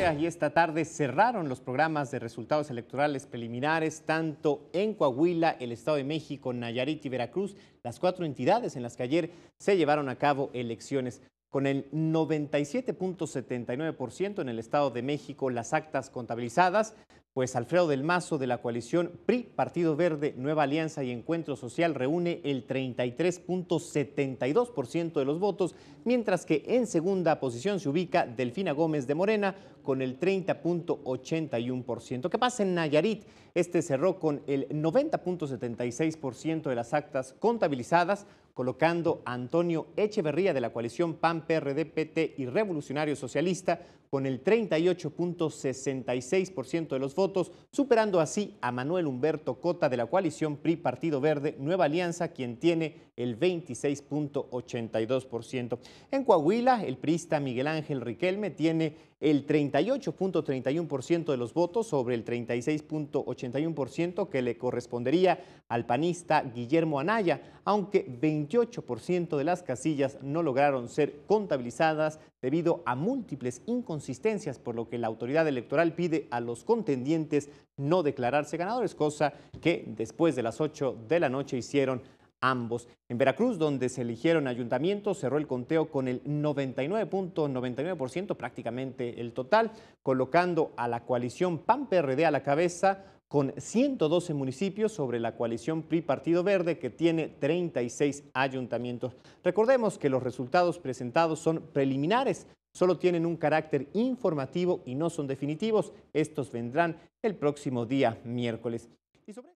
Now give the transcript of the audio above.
anoche y esta tarde cerraron los programas de resultados electorales preliminares tanto en Coahuila, el Estado de México, Nayarit y Veracruz, las 4 entidades en las que ayer se llevaron a cabo elecciones. Con el 97.79% en el Estado de México las actas contabilizadas, pues Alfredo del Mazo de la coalición PRI, Partido Verde, Nueva Alianza y Encuentro Social reúne el 33.72% de los votos, mientras que en segunda posición se ubica Delfina Gómez de Morena con el 30.81%. ¿Qué pasa en Nayarit? Este cerró con el 90.76% de las actas contabilizadas, colocando a Antonio Echeverría de la coalición PAN, PRD, PT y Revolucionario Socialista con el 38.66% de los votos, superando así a Manuel Humberto Cota de la coalición PRI, Partido Verde, Nueva Alianza, quien tiene el 26.82%. En Coahuila, el priista Miguel Ángel Riquelme tiene el 38.31% de los votos sobre el 36.81% que le correspondería al panista Guillermo Anaya, aunque 28% de las casillas no lograron ser contabilizadas debido a múltiples inconsistencias, por lo que la autoridad electoral pide a los contendientes no declararse ganadores, cosa que después de las 8 de la noche hicieron ambos. En Veracruz, donde se eligieron ayuntamientos, cerró el conteo con el 99.99%, prácticamente el total, colocando a la coalición PAN-PRD a la cabeza con 112 municipios sobre la coalición PRI-Partido Verde, que tiene 36 ayuntamientos. Recordemos que los resultados presentados son preliminares, solo tienen un carácter informativo y no son definitivos. Estos vendrán el próximo día miércoles.